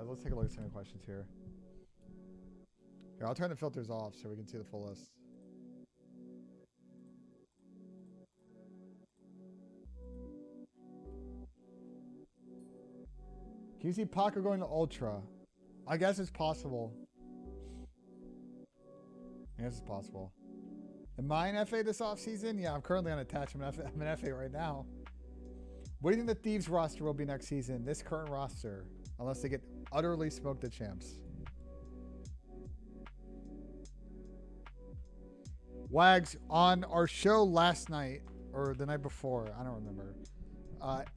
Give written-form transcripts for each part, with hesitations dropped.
let's take a look at some of the questions here. Here, I'll turn the filters off so we can see the full list. Can you see Paco going to Ultra? I guess it's possible. I guess it's possible. Am I an FA this offseason? Yeah, I'm currently unattached. I'm an FA right now. What do you think the Thieves roster will be next season? This current roster. Unless they get utterly smoked at champs. Wags, on our show last night, or the night before, I don't remember.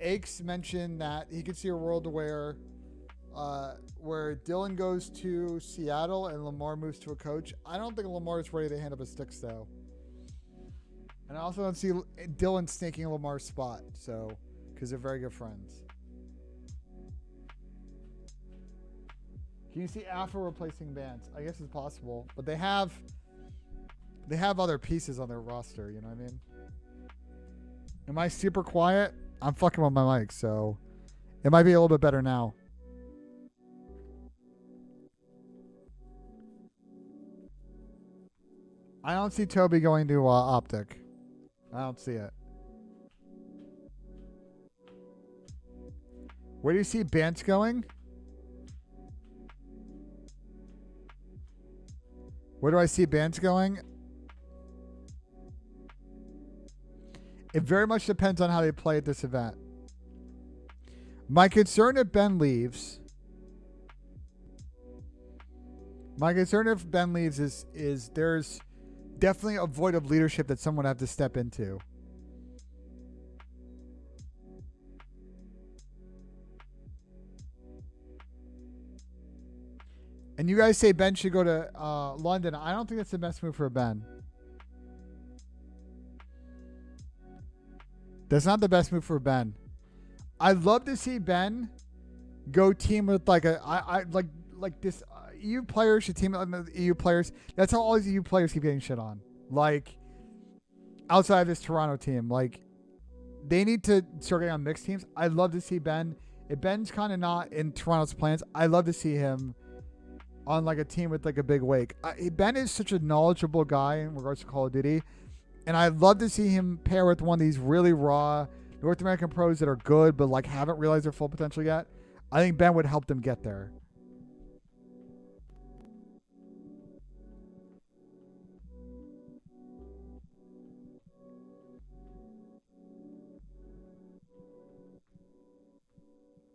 Aches mentioned that he could see a world where Dylan goes to Seattle and Lamar moves to a coach. I don't think Lamar is ready to hand up his sticks, though. And I also don't see Dylan snaking Lamar's spot, so because they're very good friends. Can you see Alpha replacing Vance? I guess it's possible, but they have other pieces on their roster. You know what I mean? Am I super quiet? I'm fucking with my mic, so it might be a little bit better now. I don't see Toby going to Optic. I don't see it. Where do you see Bance going? Where do I see Bance going? It very much depends on how they play at this event. My concern if Ben leaves is there's definitely a void of leadership that someone would have to step into. And you guys say Ben should go to London. I don't think that's the best move for Ben. That's not the best move for Ben. I'd love to see Ben go team with like this EU players should team with EU players. That's how all these EU players keep getting shit on. Like outside of this Toronto team, like they need to start getting on mixed teams. I'd love to see Ben. If Ben's kind of not in Toronto's plans, I'd love to see him on like a team with like a big wake. Ben is such a knowledgeable guy in regards to Call of Duty. And I'd love to see him pair with one of these really raw North American pros that are good, but like haven't realized their full potential yet. I think Ben would help them get there.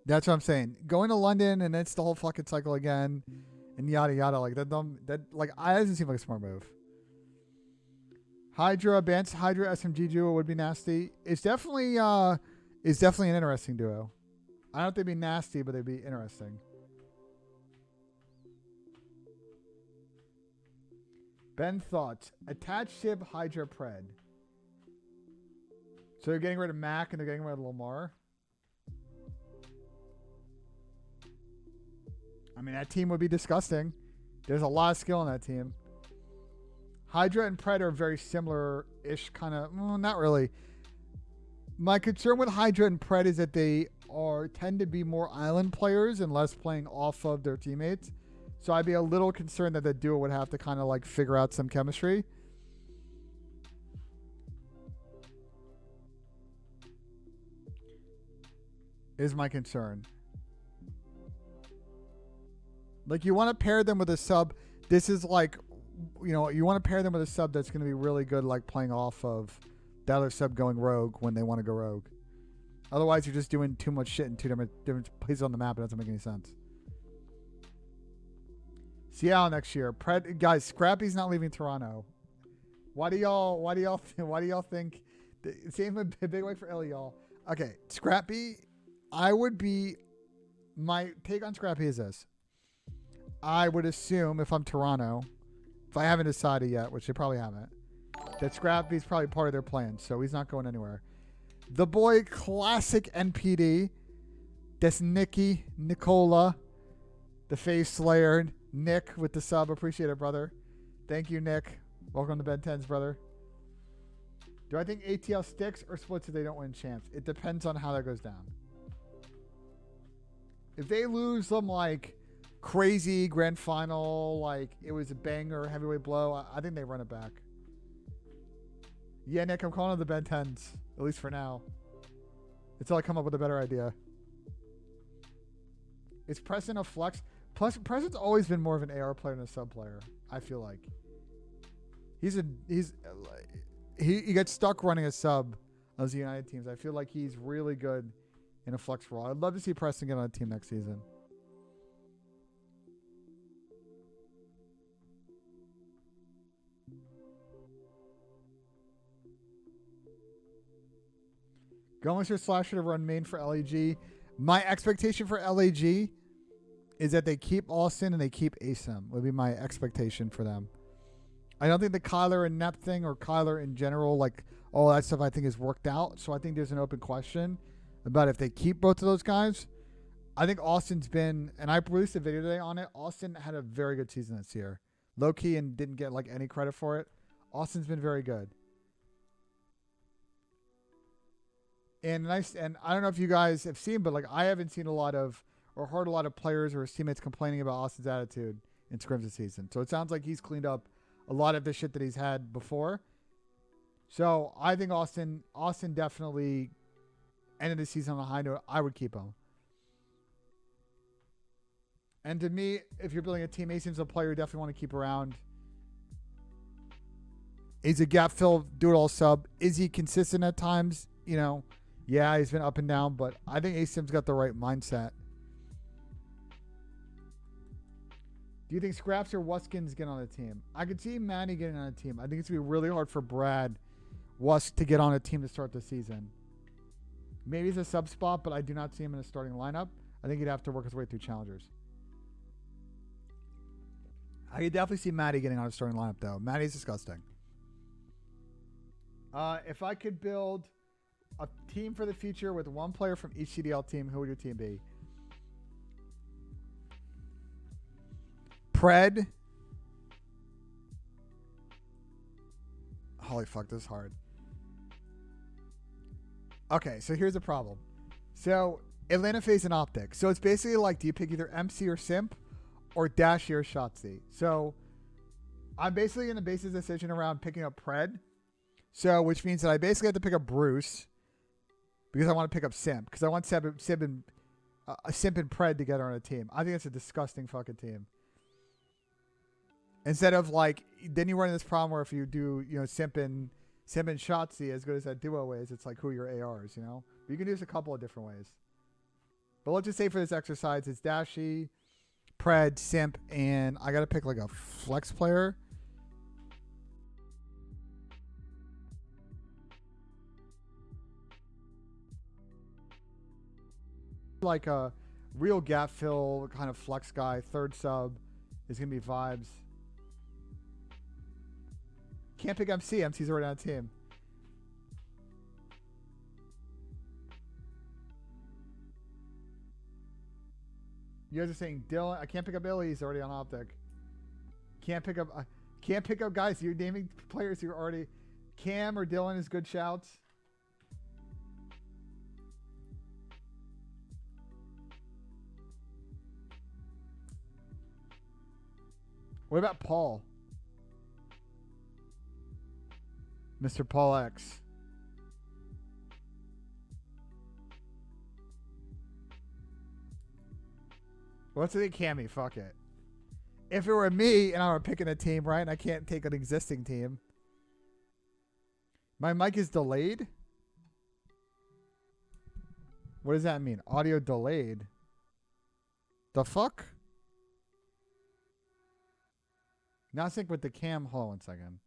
That's what I'm saying. Going to London and it's the whole fucking cycle again, and yada yada like that. That doesn't seem like a smart move. Hydra, Bance, Hydra, SMG duo would be nasty. It's definitely an interesting duo. I don't think they'd be nasty, but they'd be interesting. Ben thoughts. Attach Civ, Hydra, Pred. So they're getting rid of Mac and they're getting rid of Lamar. I mean, that team would be disgusting. There's a lot of skill in that team. Hydra and Pred are very similar-ish kind of... Well, not really. My concern with Hydra and Pred is that they tend to be more island players and less playing off of their teammates. So I'd be a little concerned that the duo would have to kind of like figure out some chemistry. Is my concern. Like you want to pair them with a sub. This is like... You know, you want to pair them with a sub that's going to be really good, like playing off of the other sub going rogue when they want to go rogue. Otherwise, you're just doing too much shit in two different places on the map. It doesn't make any sense. Seattle next year. Guys, Scrappy's not leaving Toronto. Why do y'all think? Same a big way for Ellie, y'all. Okay, Scrappy. My take on Scrappy is this. I would assume if I'm Toronto. If I haven't decided yet, which they probably haven't, that Scrappy's probably part of their plan, so he's not going anywhere. The boy, classic NPD. That's Nicola, the face slayer. Nick with the sub. Appreciate it, brother. Thank you, Nick. Welcome to Ben 10s, brother. Do I think ATL sticks or splits if they don't win champs? It depends on how that goes down. If they lose them like crazy grand final, like it was a banger heavyweight blow, I think they run it back. Yeah, Nick, I'm calling it the Ben 10s, at least for now. Until I come up with a better idea. Is Preston a flex? Plus, Preston's always been more of an AR player than a sub player, I feel like. He gets stuck running a sub on those United teams. I feel like he's really good in a flex role. I'd love to see Preston get on a team next season. Gomez/Slash should have run main for LAG. My expectation for LAG is that they keep Austin and they keep Asem. Would be my expectation for them. I don't think the Kyler and Nep thing or Kyler in general, like all that stuff, I think is worked out. So I think there's an open question about if they keep both of those guys. I think Austin's been, and I released a video today on it. Austin had a very good season this year, low key, and didn't get like any credit for it. Austin's been very good. And I don't know if you guys have seen, but like I haven't seen a lot of or heard a lot of players or his teammates complaining about Austin's attitude in scrims this season. So it sounds like he's cleaned up a lot of the shit that he's had before. So I think Austin definitely ended the season on a high note. I would keep him. And to me, if you're building a team, Asim's a player you definitely want to keep around. He's a gap fill, do it all sub. Is he consistent at times? You know, yeah, he's been up and down, but I think Asim's got the right mindset. Do you think Scraps or Wuskins get on a team? I could see Manny getting on a team. I think it's going to be really hard for Brad Wusk to get on a team to start the season. Maybe he's a sub spot, but I do not see him in a starting lineup. I think he'd have to work his way through challengers. I could definitely see Matty getting on a starting lineup, though. Matty's disgusting. If I could build a team for the future with one player from each CDL team, who would your team be? Pred. Holy fuck, this is hard. Okay, so here's the problem. So Atlanta FaZe and Optic. So it's basically like, do you pick either MC or Simp or Dashy or Shotzi? So I'm basically going to base this decision around picking up Pred. So, which means that I basically have to pick up Bruce because I want to pick up Simp because I want Simp and Pred together on a team. I think it's a disgusting fucking team. Instead of like, then you run into this problem where if you do, you know, Simp and Shotzi, as good as that duo is, it's like who are your ARs, you know? But you can do this a couple of different ways. But let's just say for this exercise, it's Dashy, Pred, Simp, and I got to pick like a flex player. Like a real gap fill kind of flex guy. Third sub is going to be Vibes. Can't pick MC. MC's already on a team. You guys are saying Dylan. I can't pick up Billy. He's already on Optic. Can't pick up guys. You're naming players who are already. Cam or Dylan is good shouts. What about Paul? Mr. Paul X. What's the Cammy? Fuck it. If it were me and I were picking a team, right, and I can't take an existing team. My mic is delayed? What does that mean? Audio delayed? The fuck? Not sync with the cam. Hold on one second.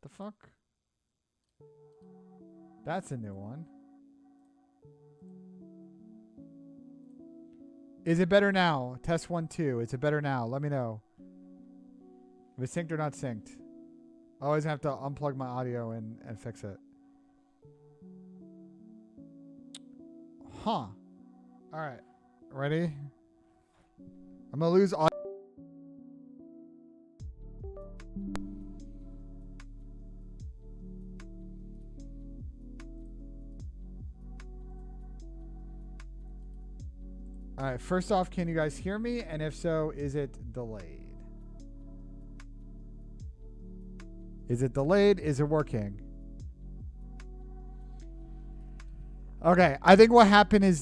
The fuck? That's a new one. Is it better now? Test 1, 2. Is it better now? Let me know. If it's synced or not synced. I always have to unplug my audio and fix it. Huh. Alright. Ready? I'm going to lose audio. Alright. right. First off, can you guys hear me? And if so, is it delayed? Is it delayed? Is it working? Okay, I think what happened is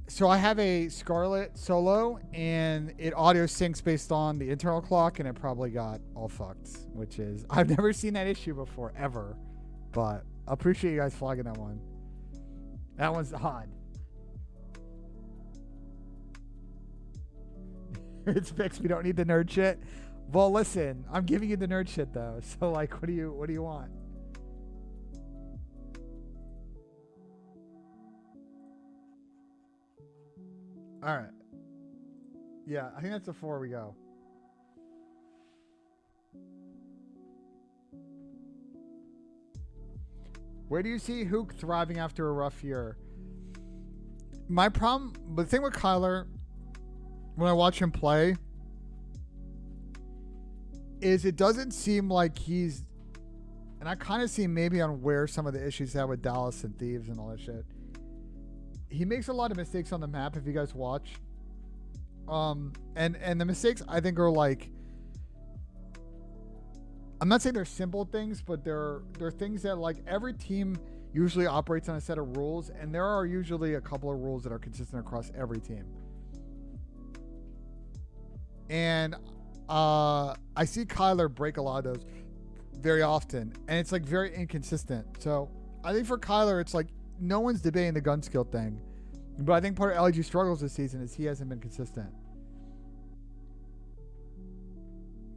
so I have a Scarlett Solo, and it audio syncs based on the internal clock, and it probably got all fucked, which is, I've never seen that issue before, ever. But I appreciate you guys flagging that one. That one's odd. It's fixed. We don't need the nerd shit. Well, listen, I'm giving you the nerd shit though. So like, what do you want? All right. Yeah, I think that's before we go. Where do you see Hook thriving after a rough year? My problem, the thing with Kyler, when I watch him play, is it doesn't seem like he's, and I kind of see maybe on where some of the issues have with Dallas and Thieves and all that shit. He makes a lot of mistakes on the map if you guys watch. And the mistakes I think are like, I'm not saying they're simple things, but they're things that like every team usually operates on a set of rules, and there are usually a couple of rules that are consistent across every team. And I see Kyler break a lot of those very often, and it's like very inconsistent. So I think for Kyler, it's like no one's debating the gun skill thing, but I think part of LG's struggles this season is he hasn't been consistent.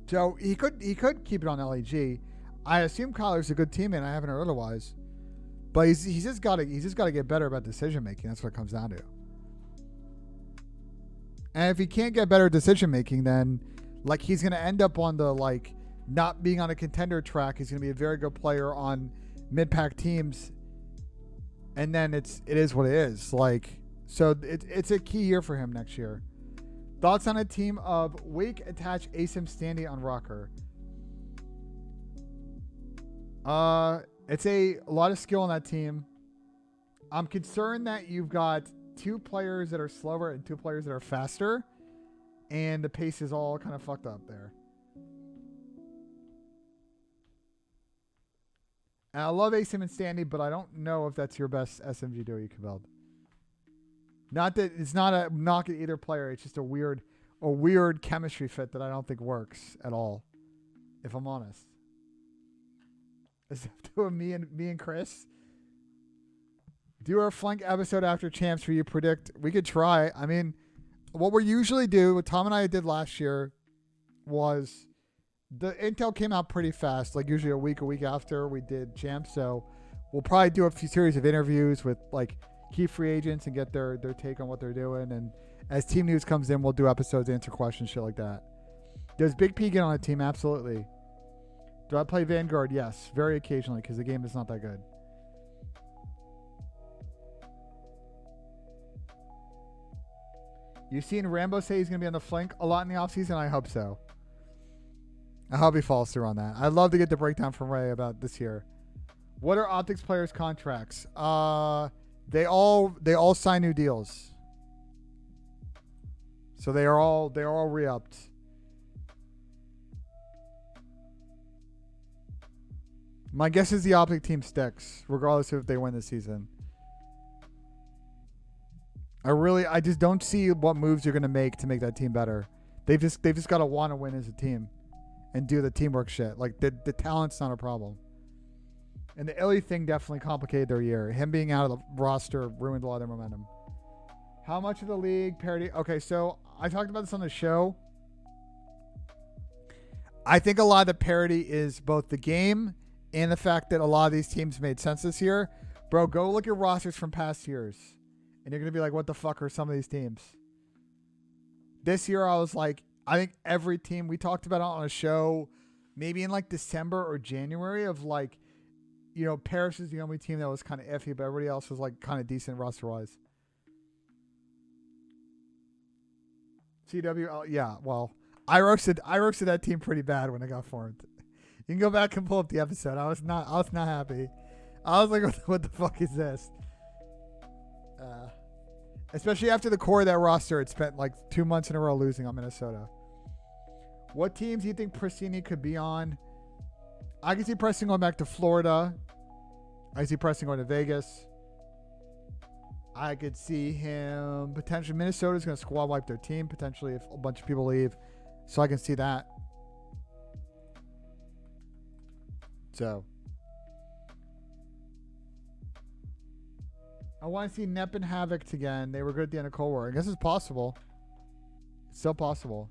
So he could keep it on LEG. I assume Kyler's a good teammate. I haven't heard otherwise, but he's just got to get better about decision making. That's what it comes down to. And if he can't get better decision making, then like he's going to end up on the like not being on a contender track. He's going to be a very good player on mid-pack teams, and then it is what it is. Like, so it's a key year for him next year. Thoughts on a team of Wake attach Asim Standy on Rocker? It's a lot of skill on that team. I'm concerned that you've got 2 players that are slower and 2 players that are faster, and the pace is all kind of fucked up there. And I love Asim and Standy, but I don't know if that's your best SMG duo you can build. Not that it's not a knock at either player. It's just a weird chemistry fit that I don't think works at all, if I'm honest. Except to me and Chris. Do our flank episode after champs where you predict. We could try. I mean, what we usually do, what Tom and I did last year, was the intel came out pretty fast, like usually a week after we did champs. So we'll probably do a few series of interviews with like key free agents and get their take on what they're doing. And as team news comes in, we'll do episodes, answer questions, shit like that. Does Big P get on a team? Absolutely. Do I play Vanguard? Yes, very occasionally because the game is not that good. You've seen Rambo say he's going to be on the flank a lot in the offseason? I hope so. I hope he follows through on that. I'd love to get the breakdown from Ray about this year. What are Optics players' contracts? They all sign new deals. So they're all re-upped. My guess is the Optic team sticks, regardless of if they win this season. I just don't see what moves you're gonna make to make that team better. They've just got to want to win as a team, and do the teamwork shit. Like the talent's not a problem. And the Illy thing definitely complicated their year. Him being out of the roster ruined a lot of their momentum. How much of the league parity? Okay, so I talked about this on the show. I think a lot of the parity is both the game and the fact that a lot of these teams made sense this year. Bro, go look at rosters from past years, and you're going to be like, what the fuck are some of these teams? This year, I was like, I think every team, we talked about it on a show, maybe in like December or January, of like, you know, Paris is the only team that was kind of iffy, but everybody else was like kind of decent roster-wise. CW, yeah, well, I roasted that team pretty bad when it got formed. You can go back and pull up the episode. I was not happy. I was like, what the fuck is this? Especially after the core of that roster, it spent like 2 months in a row losing on Minnesota. What teams do you think Pressini could be on? I can see Preston going back to Florida. I can see Preston going to Vegas. I could see him potentially. Minnesota's going to squad wipe their team potentially if a bunch of people leave. So I can see that. So I want to see Nep and Havoc again. They were good at the end of Cold War. I guess it's possible. It's still possible.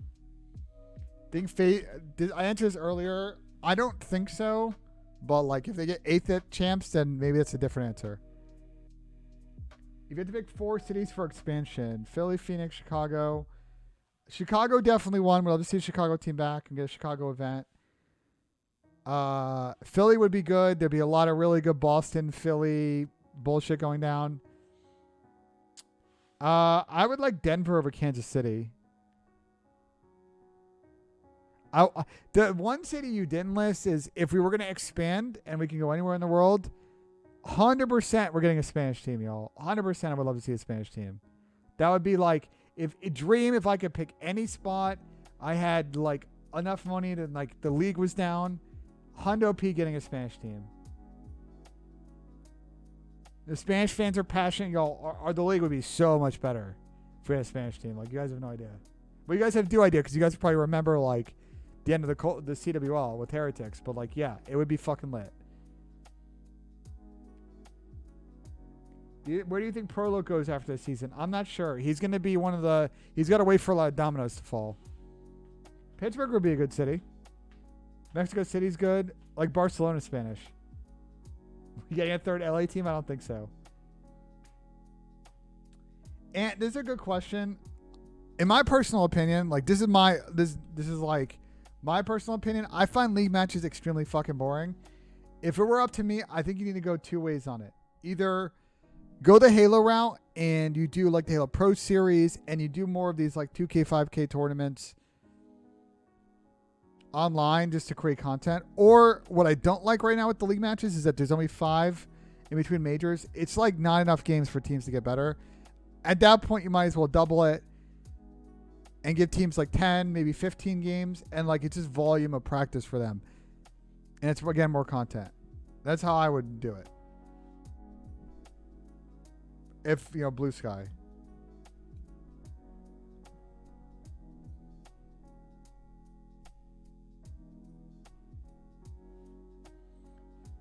Think I answered this earlier. I don't think so. But like if they get 8th at champs, then maybe that's a different answer. If you had to pick 4 cities for expansion, Philly, Phoenix, Chicago. Chicago definitely won. We'd love to see a Chicago team back and get a Chicago event. Philly would be good. There'd be a lot of really good Boston, Philly bullshit going down. I would like Denver over Kansas City. The one city you didn't list is if we were going to expand and we can go anywhere in the world, 100% we're getting a Spanish team, y'all. 100% I would love to see a Spanish team. That would be like, if I could pick any spot, I had like enough money to like the league was down, Hundo P getting a Spanish team. The Spanish fans are passionate, y'all. The league would be so much better if we had a Spanish team. Like, you guys have no idea. But you guys have no idea because you guys probably remember like the end of the CWL with Heretics. But like, yeah, it would be fucking lit. Where do you think Prolo goes after the season? I'm not sure. He's going to be he's got to wait for a lot of dominoes to fall. Pittsburgh would be a good city. Mexico City's good. Like Barcelona Spanish. You getting a third LA team? I don't think so. And this is a good question. In my personal opinion, like this is like my personal opinion. I find league matches extremely fucking boring. If it were up to me, I think you need to go 2 ways on it. Either go the Halo route and you do like the Halo Pro Series and you do more of these like 2K, 5K tournaments online just to create content. Or what I don't like right now with the league matches is that there's only 5 in between majors. It's like not enough games for teams to get better. At that point, you might as well double it and give teams like 10, maybe 15 games. And like it's just volume of practice for them. And it's, again, more content. That's how I would do it. If, Blue Sky.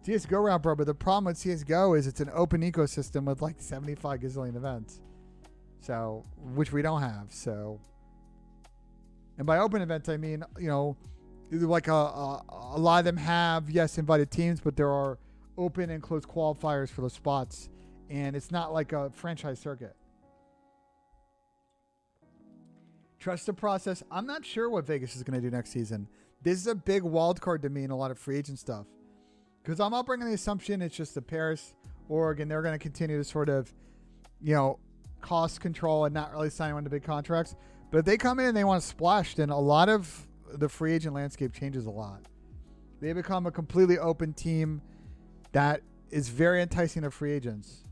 CSGO round, bro, but the problem with CSGO is it's an open ecosystem with like 75 gazillion events. So, which we don't have, so. And by open events, I mean, like a lot of them have, yes, invited teams, but there are open and closed qualifiers for those spots. And it's not like a franchise circuit. Trust the process. I'm not sure what Vegas is going to do next season. This is a big wild card to me in a lot of free agent stuff. Because I'm not bringing the assumption it's just the Paris, Oregon. They're going to continue to sort of, cost control and not really sign anyone to big contracts. But if they come in and they want to splash, then a lot of the free agent landscape changes a lot. They become a completely open team that is very enticing to free agents.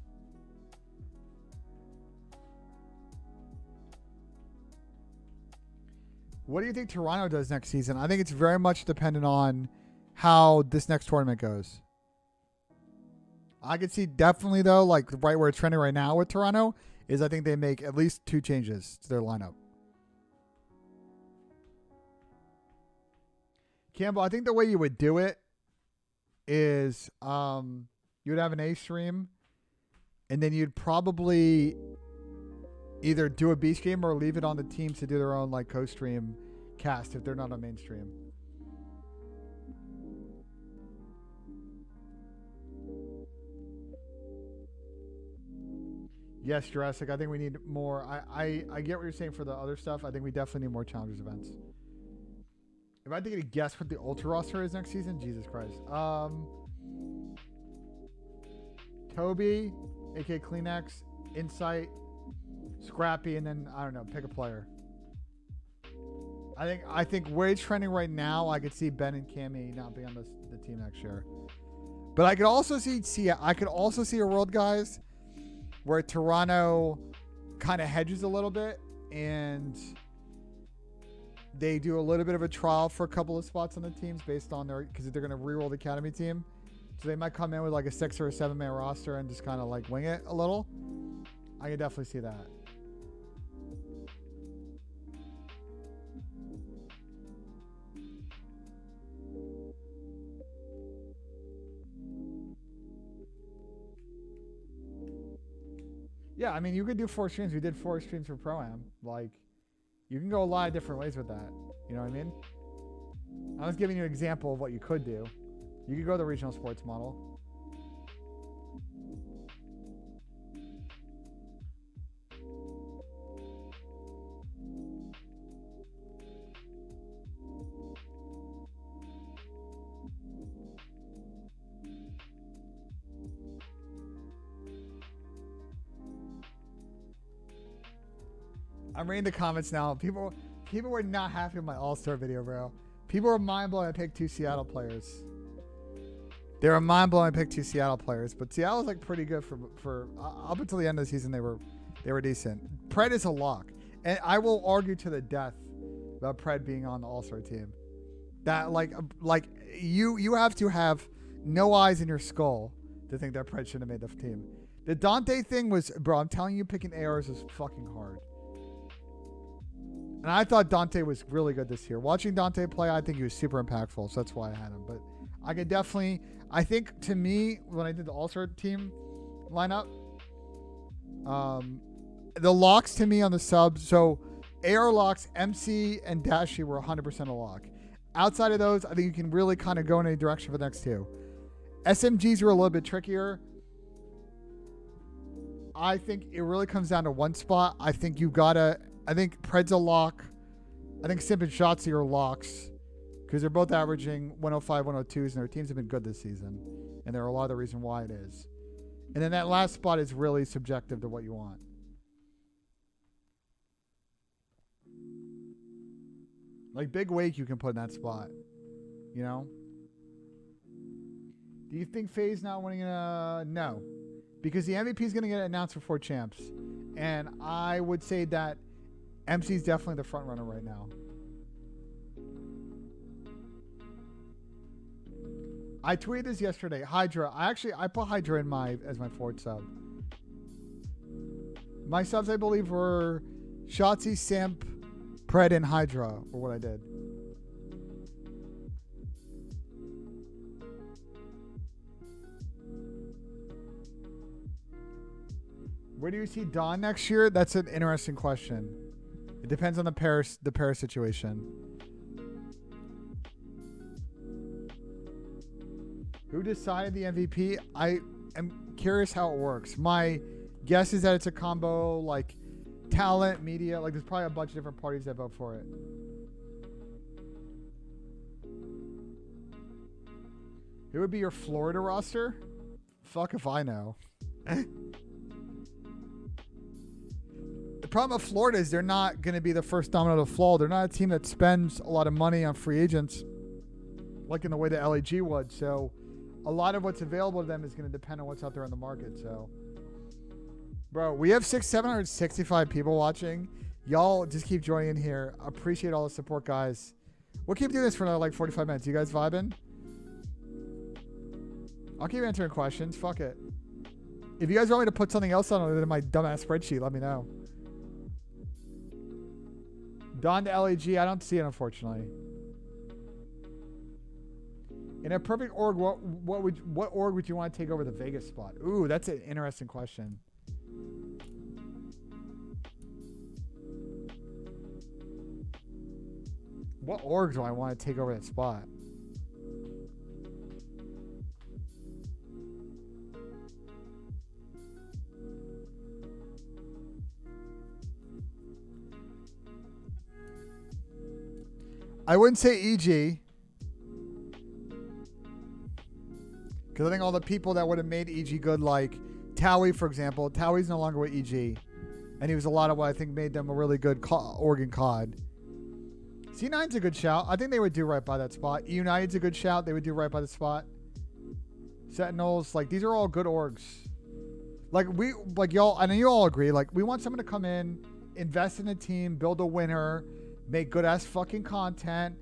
What do you think Toronto does next season? I think it's very much dependent on how this next tournament goes. I could see definitely, though, like right where it's trending right now with Toronto, is I think they make at least 2 changes to their lineup. Campbell, I think the way you would do it is you would have an A stream, and then you'd probably either do a B stream or leave it on the teams to do their own like co-stream cast if they're not on mainstream. Yes, Jurassic. I think we need more. I get what you're saying for the other stuff. I think we definitely need more challengers events. If I had to get a guess what the Ultra roster is next season, Jesus Christ. Toby, aka Kleenex, Insight, Scrappy, and then I don't know, pick a player. I think where it's trending right now, I could see Ben and Cammy not being on the team next year. But I could also see a world, guys, where Toronto kind of hedges a little bit, and they do a little bit of a trial for a couple of spots on the teams based on because they're going to reroll the academy team. So they might come in with like a 6 or a 7 man roster and just kind of like wing it a little. I can definitely see that. Yeah, I mean, you could do 4 streams. We did 4 streams for Pro-Am. Like, you can go a lot of different ways with that. You know what I mean? I was giving you an example of what you could do. You could go the regional sports model. I'm reading the comments now. People were not happy with my All-Star video, bro. People were mind blown. I picked 2 Seattle players. They were mind blown. I picked 2 Seattle players, but Seattle's like pretty good for up until the end of the season. They were decent. Pred is a lock, and I will argue to the death about Pred being on the All-Star team. That like you have to have no eyes in your skull to think that Pred should have made the team. The Dante thing was, bro. I'm telling you, picking ARs was fucking hard. And I thought Dante was really good this year. Watching Dante play, I think he was super impactful. So that's why I had him. But I could definitely, I think to me, when I did the All-Star team lineup, the locks to me on the subs, so AR locks, MC, and Dashi were 100% a lock. Outside of those, I think you can really kind of go in any direction for the next 2. SMGs were a little bit trickier. I think it really comes down to one spot. I think Pred's a lock. I think Simp and Shotzi are locks because they're both averaging 105, 102s, and their teams have been good this season. And they're a lot of the reason why it is. And then that last spot is really subjective to what you want. Like Big Wake you can put in that spot. You know? Do you think FaZe not winning? No. Because the MVP is going to get announced for 4 champs. And I would say that MC is definitely the front runner right now. I tweeted this yesterday. Hydra. I put Hydra in as my 4th sub. My subs, I believe, were Shotzi, Simp, Pred, and Hydra, or what I did. Where do you see Dawn next year? That's an interesting question. It depends on the Paris situation. Who decided the MVP? I am curious how it works. My guess is that it's a combo like talent, media. Like there's probably a bunch of different parties that vote for it. Who would be your Florida roster? Fuck if I know. The problem with Florida is they're not going to be the first domino to fall. They're not a team that spends a lot of money on free agents like in the way that LAG would. So a lot of what's available to them is going to depend on what's out there on the market. So, bro, we have 765 people watching. Y'all just keep joining in here. Appreciate all the support, guys. We'll keep doing this for another like 45 minutes. You guys vibing? I'll keep answering questions. Fuck it. If you guys want me to put something else on other than my dumbass spreadsheet, let me know. Don to LAG, I don't see it, unfortunately. In a perfect org, what org would you want to take over the Vegas spot? Ooh, that's an interesting question. What org do I want to take over that spot? I wouldn't say EG. Because I think all the people that would have made EG good, like Towie, for example. Towie's no longer with EG. And he was a lot of what I think made them a really good Oregon COD. C9's a good shout. I think they would do right by that spot. United's a good shout. They would do right by the spot. Sentinels, like these are all good orgs. Like y'all, I know you all agree. Like we want someone to come in, invest in a team, build a winner, make good ass fucking content,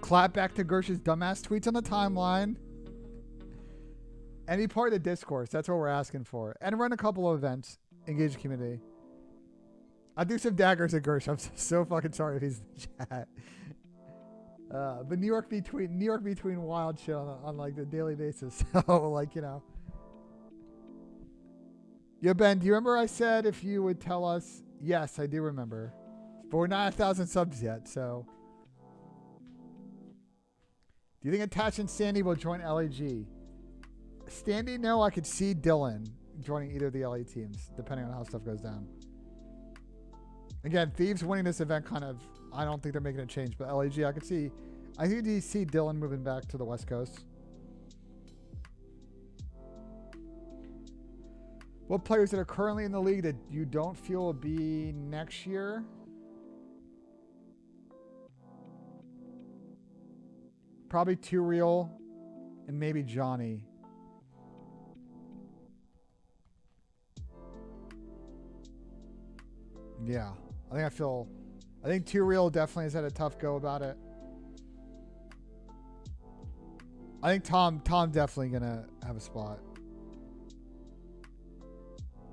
clap back to Gersh's dumbass tweets on the timeline, and be part of the discourse. That's what we're asking for, and run a couple of events, engage the community. I'll do some daggers at Gersh. I'm so fucking sorry if he's in the chat. But New York between wild shit on like the daily basis. So like, you know. Yeah, Ben, do you remember I said if you would tell us? Yes, I do remember. But we're not 1,000 subs yet, so. Do you think Attach and Sandy will join LAG? Standy, no, I could see Dylan joining either of the LA teams, depending on how stuff goes down. Again, Thieves winning this event kind of, I don't think they're making a change, but LAG, I could see Dylan moving back to the West Coast. What players that are currently in the league that you don't feel will be next year? Probably Too Real and maybe Johnny. Yeah. I think Too Real definitely has had a tough go about it. I think Tom definitely gonna have a spot.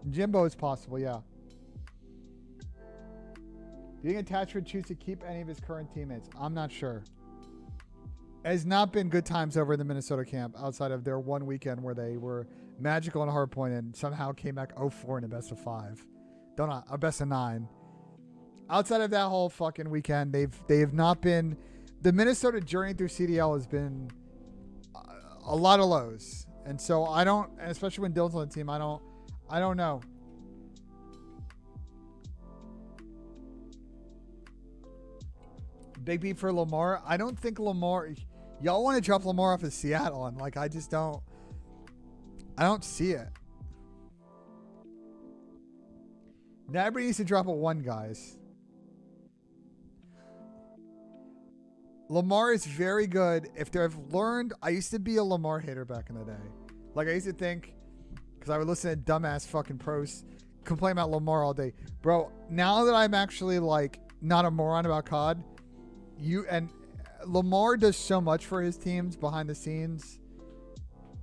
Jimbo is possible, yeah. Do you think Attach would choose to keep any of his current teammates? I'm not sure. It has not been good times over in the Minnesota camp outside of their one weekend where they were magical and hardpoint and somehow came back 0-4 in a best of 5. A best of 9. Outside of that whole fucking weekend, they have not been. The Minnesota journey through CDL has been a lot of lows, and so I don't. And especially when Dylan's on the team, I don't know. Big beat for Lamar. I don't think Lamar. Y'all want to drop Lamar off of Seattle, and like I just don't. I don't see it. Now everybody needs to drop a 1, guys. Lamar is very good. If they've learned, I used to be a Lamar hater back in the day. Like I used to think, because I would listen to dumbass fucking pros complain about Lamar all day. Bro, now that I'm actually like not a moron about COD, Lamar does so much for his teams behind the scenes,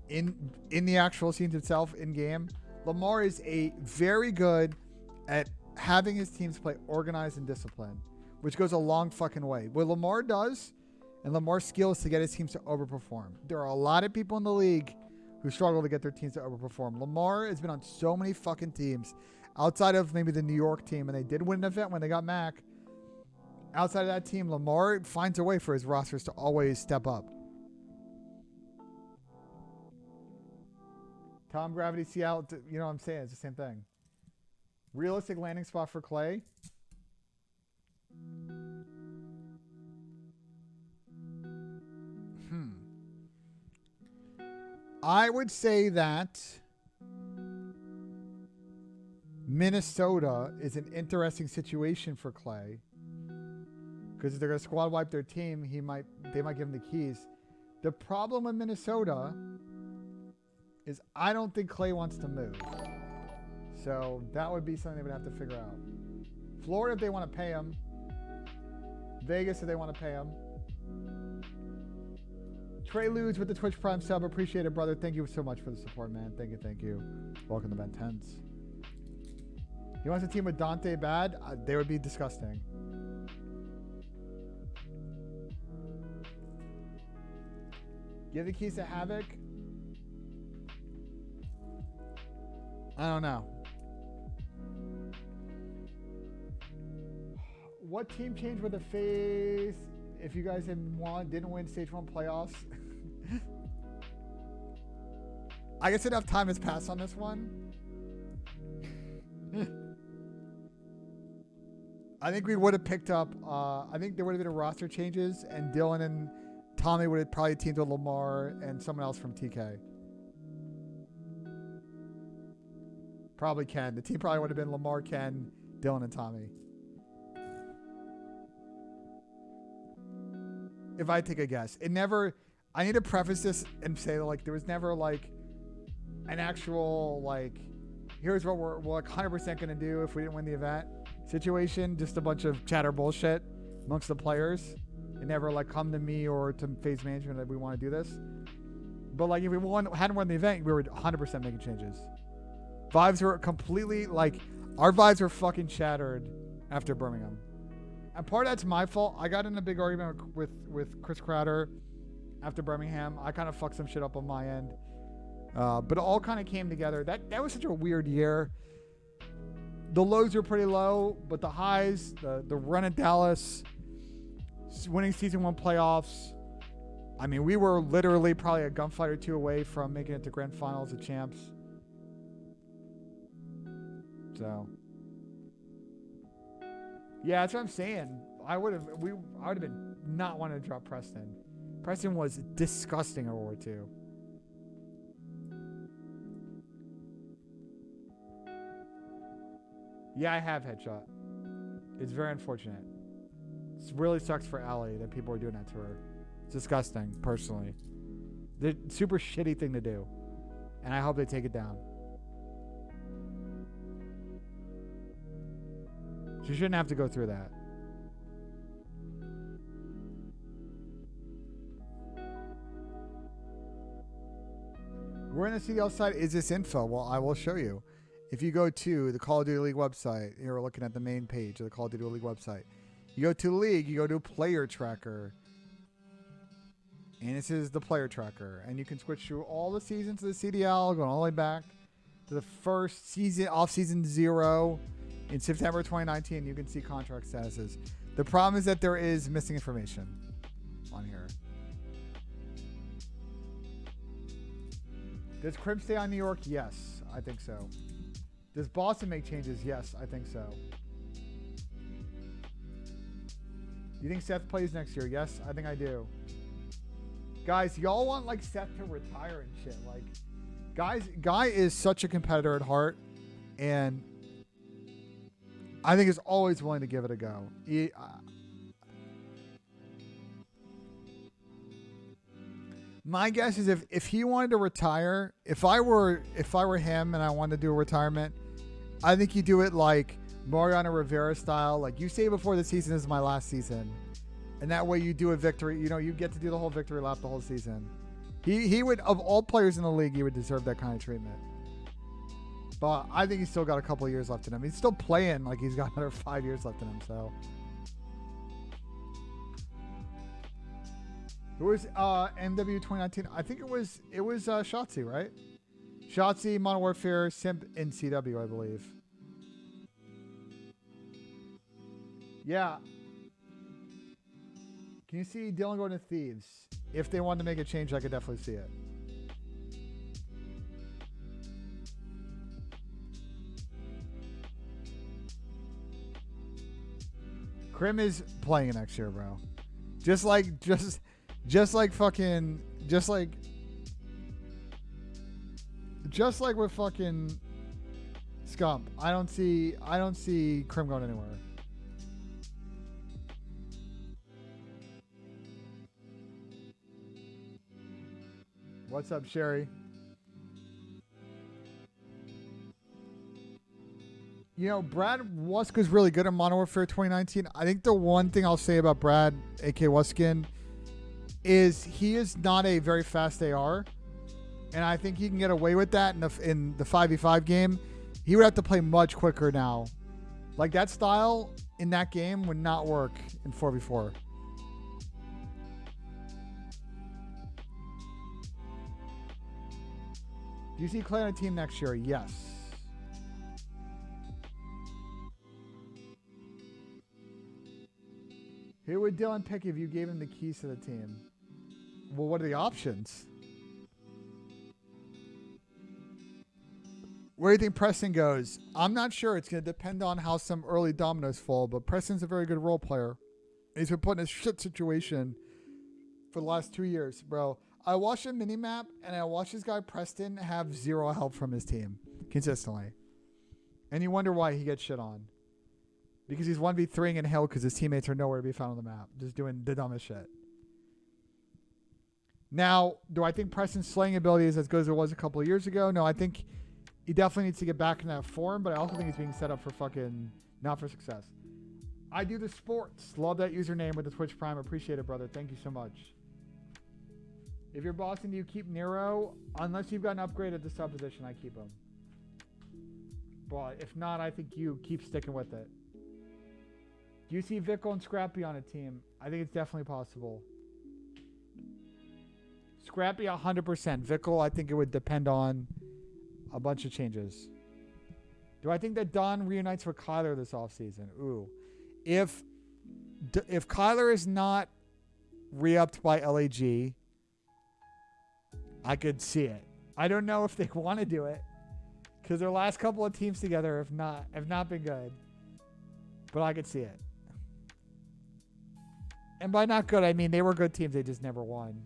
in the actual scenes itself, in game. Lamar is very good at having his teams play organized and disciplined, which goes a long fucking way. What Lamar does, and Lamar's skill is to get his teams to overperform. There are a lot of people in the league who struggle to get their teams to overperform. Lamar has been on so many fucking teams outside of maybe the New York team, and they did win an event when they got Mac. Outside of that team, Lamar finds a way for his rosters to always step up. Tom Gravity, Seattle, you know what I'm saying? It's the same thing. Realistic landing spot for Clay. I would say that Minnesota is an interesting situation for Clay, because if they're going to squad wipe their team, they might give him the keys. The problem with Minnesota is I don't think Clay wants to move. So that would be something they would have to figure out. Florida, if they want to pay him. Vegas, if they want to pay him. Trey Ludes with the Twitch Prime sub. Appreciate it, brother. Thank you so much for the support, man. Thank you. Welcome to Ben Tens. He wants a team with Dante Bad. They would be disgusting. Give the keys to Havoc. I don't know. What team change with a face if you guys didn't win stage 1 playoffs? I guess enough time has passed on this one. I think we would have picked up, I think there would have been a roster changes, and Dylan and Tommy would have probably teamed with Lamar and someone else from TK. Probably Ken. The team probably would have been Lamar, Ken, Dylan, and Tommy. If I take a guess. I need to preface this and say that, like, there was never, like, an actual like, here's what we're 100% going to do if we didn't win the event situation. Just a bunch of chatter bullshit amongst the players. They never like come to me or to phase management that we want to do this. But like if we hadn't won the event, we were 100% making changes. Vibes were completely like, our vibes were fucking shattered after Birmingham. And part of that's my fault. I got in a big argument with Chris Crowder after Birmingham. I kind of fucked some shit up on my end. But it all kind of came together. That was such a weird year. The lows were pretty low, but the highs, the run at Dallas, winning season 1 playoffs. I mean, we were literally probably a gunfight or two away from making it to grand finals of champs. So, yeah, that's what I'm saying. I would have been not wanting to drop Preston. Preston was disgusting in World War II. Yeah, I have headshot. It's very unfortunate. It really sucks for Allie that people are doing that to her. It's disgusting, personally. The super shitty thing to do. And I hope they take it down. She shouldn't have to go through that. We're in the CDL side. Is this info? Well, I will show you. If you go to the Call of Duty League website, you're looking at the main page of the Call of Duty League website. You go to League, you go to Player Tracker. And this is the Player Tracker. And you can switch through all the seasons of the CDL, going all the way back to the first season, off-season 0 in September 2019. You can see contract statuses. The problem is that there is missing information on here. Does Crim stay on New York? Yes, I think so. Does Boston make changes? Yes, I think so. You think Seth plays next year? Yes, I think I do. Guys, y'all want like Seth to retire and shit. Like, guy is such a competitor at heart, and I think is always willing to give it a go. My guess is if he wanted to retire, if I were him and I wanted to do a retirement, I think you do it like Mariano Rivera style. Like, you say before the season is my last season, and that way you do a victory. You know, you get to do the whole victory lap the whole season. He would, of all players in the league, he would deserve that kind of treatment. But I think he's still got a couple of years left in him. He's still playing like he's got another 5 years left in him. So. Who was MW 2019? I think it was Shotzi, right? Shotzi, Modern Warfare, Simp, and CW, I believe. Yeah. Can you see Dylan going to Thieves? If they wanted to make a change, I could definitely see it. Crim is playing next year, bro. Just like with fucking Scump. I don't see Crim going anywhere. What's up, Sherry? You know, Brad Wuska's really good at Modern Warfare 2019. I think the one thing I'll say about Brad, a.k.a. Wuskin, is he is not a very fast AR. And I think he can get away with that in the 5v5 game. He would have to play much quicker now. Like, that style in that game would not work in 4v4. Do you see Clay on a team next year? Yes. Who would Dylan pick if you gave him the keys to the team? Well, what are the options? Where do you think Preston goes? I'm not sure. It's going to depend on how some early dominoes fall, but Preston's a very good role player. He's been put in a shit situation for the last 2 years, bro. I watched a mini-map, and I watched this guy, Preston, have zero help from his team consistently. And you wonder why he gets shit on. Because he's 1v3ing in hell because his teammates are nowhere to be found on the map. Just doing the dumbest shit. Now, do I think Preston's slaying ability is as good as it was a couple of years ago? No, I think he definitely needs to get back in that form, but I also think he's being set up for fucking not for success. I do the sports. Love that username with the Twitch Prime. Appreciate it, brother. Thank you so much. If you're Boston, do you keep Nero? Unless you've got an upgrade at the sub position, I keep him. But if not, I think you keep sticking with it. Do you see Vickle and Scrappy on a team? I think it's definitely possible. Scrappy 100%. Vickle, I think it would depend on a bunch of changes. Do I think that Don reunites with Kyler this offseason? Ooh. If Kyler is not re-upped by LAG, I could see it. I don't know if they want to do it because their last couple of teams together have not been good. But I could see it. And by not good, I mean they were good teams. They just never won.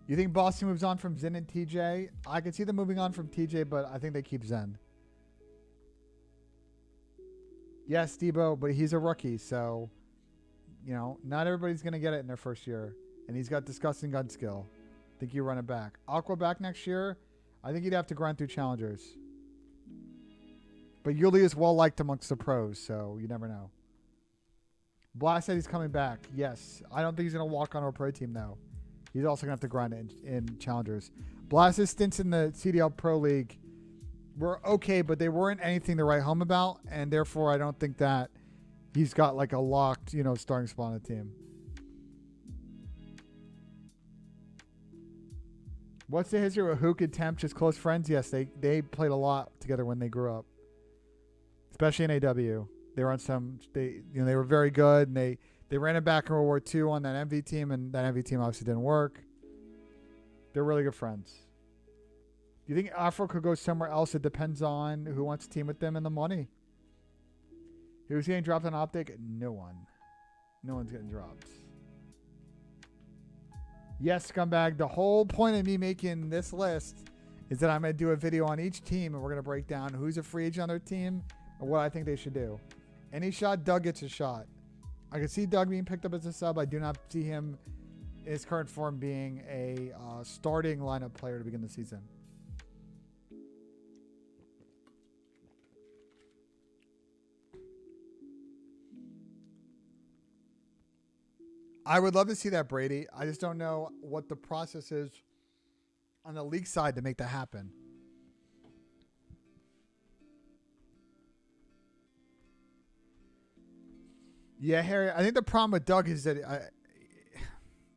You think Boston moves on from Zen and TJ? I could see them moving on from TJ, but I think they keep Zen. Yes, Debo, but he's a rookie, so, you know, not everybody's going to get it in their first year. And he's got disgusting gun skill. I think you run it back. Aqua back next year? I think you'd have to grind through challengers. But Yuli is well-liked amongst the pros, so you never know. Blast said he's coming back. Yes. I don't think he's going to walk on a pro team, though. He's also going to have to grind it in challengers. Blast's stints in the CDL Pro League were okay, but they weren't anything to write home about, and therefore I don't think that he's got like a locked, you know, starting spot on the team. What's the history with Hook and Temp? Just close friends? Yes, they played a lot together when they grew up, especially in AW. They were on some, they were very good, and they ran it back in World War II on that MV team, and that MV team obviously didn't work. They're really good friends. Do you think Afro could go somewhere else? It depends on who wants to team with them and the money. Who's getting dropped on Optic? No one. No one's getting dropped. Yes, scumbag. The whole point of me making this list is that I'm going to do a video on each team, and we're going to break down who's a free agent on their team and what I think they should do. Any shot, Doug gets a shot. I can see Doug being picked up as a sub. I do not see him in his current form being a starting lineup player to begin the season. I would love to see that, Brady. I just don't know what the process is on the league side to make that happen. Yeah, Harry, I think the problem with Doug is that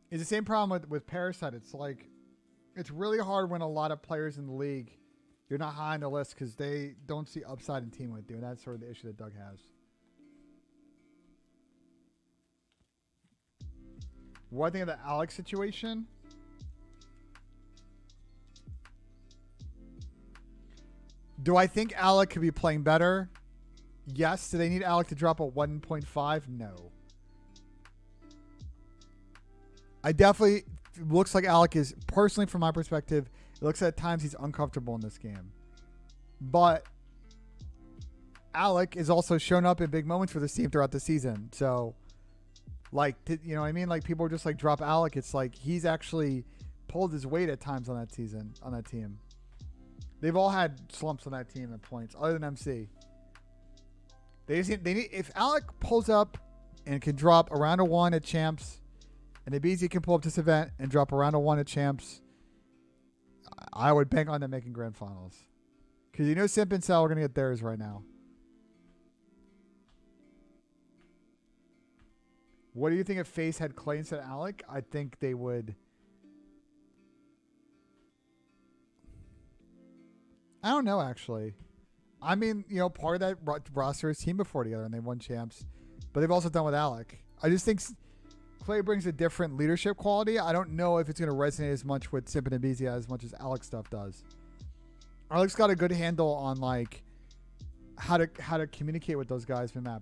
it's the same problem with Parasite. It's like it's really hard when a lot of players in the league, you're not high on the list because they don't see upside in team with you, and that's sort of the issue that Doug has. What I think of the Alex situation? Do I think Alec could be playing better? Yes. Do they need Alec to drop a 1.5? No. I definitely looks like Alec is, personally from my perspective, it looks at times he's uncomfortable in this game. But Alec has also shown up in big moments for this team throughout the season. So, like, you know what I mean? Like, people just like drop Alec. It's like he's actually pulled his weight at times on that season, on that team. They've all had slumps on that team at points, other than MC. They need, if Alec pulls up and can drop a round of 1 at champs, and Ibiza can pull up this event and drop a round of 1 at champs, I would bank on them making grand finals. Because you know Simp and Sal are going to get theirs right now. What do you think if FaZe had Clay instead of Alec? I think they would. I don't know, actually. I mean, you know, part of that roster is team before together, and they won champs. But they've also done with Alec. I just think Clay brings a different leadership quality. I don't know if it's going to resonate as much with Simp and Ibiza as much as Alex stuff does. Alex got a good handle on, like, how to communicate with those guys in the map.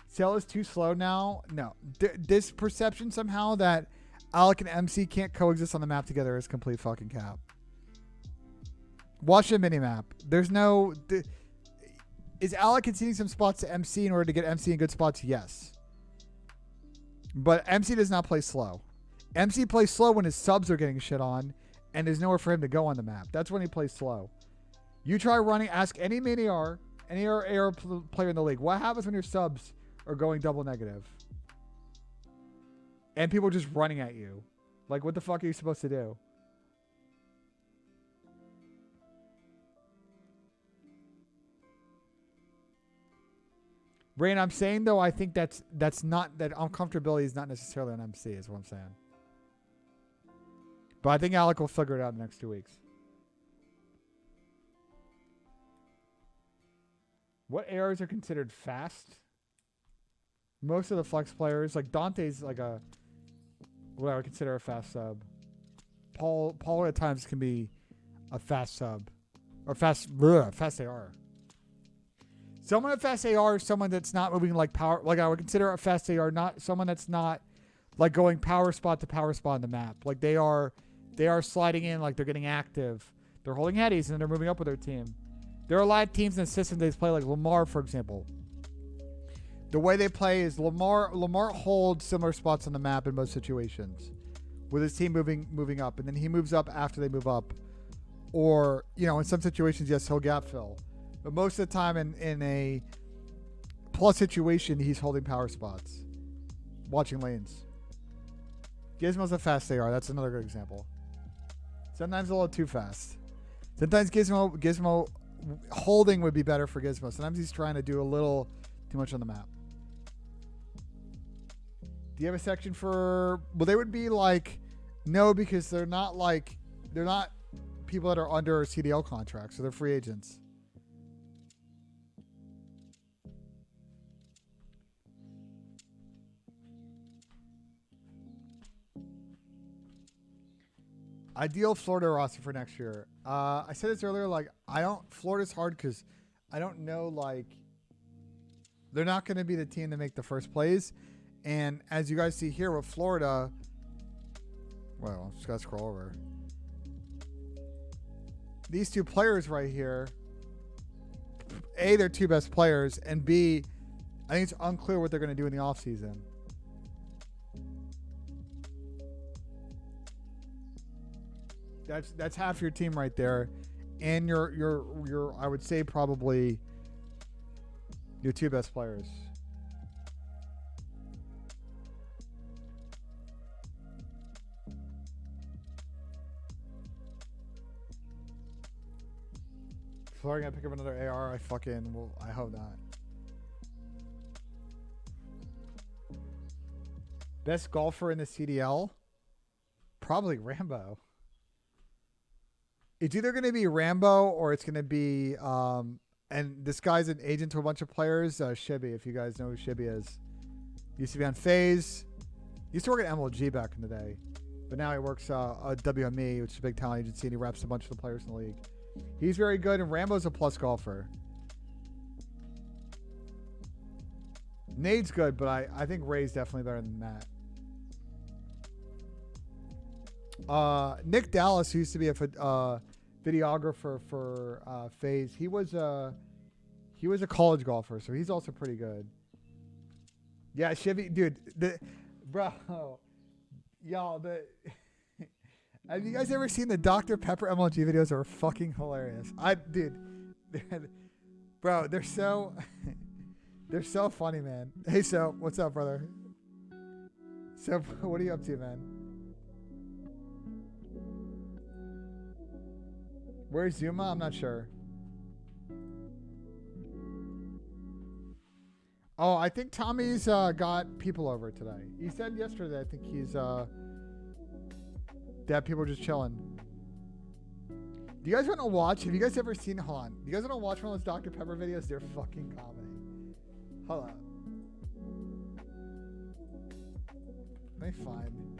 Cell is too slow now. No. This perception somehow that Alec and MC can't coexist on the map together is complete fucking cap. Watch the minimap. There's no... Is Alec conceding some spots to MC in order to get MC in good spots? Yes. But MC does not play slow. MC plays slow when his subs are getting shit on and there's nowhere for him to go on the map. That's when he plays slow. You try running, ask any main AR, any AR player in the league, what happens when your subs are going double negative? And people are just running at you. Like, what the fuck are you supposed to do? Rain, I'm saying though, I think that's not, that uncomfortability is not necessarily on MC, is what I'm saying. But I think Alec will figure it out in the next 2 weeks. What ARs are considered fast? Most of the flex players, like Dante's like a, what I would consider a fast sub. Paul at times can be a fast sub. Or fast AR. Someone at fast AR is someone that's not moving like power. Like I would consider a fast AR not someone that's not like going power spot to power spot on the map. Like they are sliding in, like they're getting active. They're holding headies and then they're moving up with their team. There are a lot of teams in the system they play, like Lamar, for example. The way they play is Lamar holds similar spots on the map in most situations, with his team moving up, and then he moves up after they move up. Or, you know, in some situations, yes, he'll gap fill. But most of the time in a plus situation, he's holding power spots, watching lanes. Gizmo's a fast AR. That's another good example. Sometimes a little too fast. Sometimes Gizmo holding would be better for Gizmo. Sometimes he's trying to do a little too much on the map. Do you have a section for... Well, they would be like... No, because they're not people that are under a CDL contract, so they're free agents. Ideal Florida roster for next year. I said this earlier, like, Florida's hard because I don't know, like, they're not going to be the team to make the first plays. And as you guys see here with Florida, well, just got to scroll over. These two players right here, A, they're two best players, and B, I think it's unclear what they're going to do in the offseason. That's half your team right there, and your I would say probably your two best players. Florida gonna pick up another AR. I hope not. Best golfer in the CDL? Probably Rambo. It's either going to be Rambo or it's going to be, and this guy's an agent to a bunch of players, Shibby, if you guys know who Shibby is. Used to be on FaZe. Used to work at MLG back in the day. But now he works at WME, which is a big talent agency, and he reps a bunch of the players in the league. He's very good, and Rambo's a plus golfer. Nade's good, but I think Ray's definitely better than Matt. Nick Dallas, who used to be a videographer for FaZe, he was a college golfer, so he's also pretty good. Yeah, Chevy, dude, y'all, have you guys ever seen the Dr. Pepper MLG videos? Are fucking hilarious. Bro, they're so they're so funny, man. Hey, so what's up, brother? So, what are you up to, man? Where's Zuma? I'm not sure. Oh, I think Tommy's got people over today. He said yesterday, I think he's that people are just chilling. Do you guys want to watch? Have you guys ever seen? Hold on. Do you guys want to watch one of those Dr. Pepper videos? They're fucking comedy. Hold on. Let me find.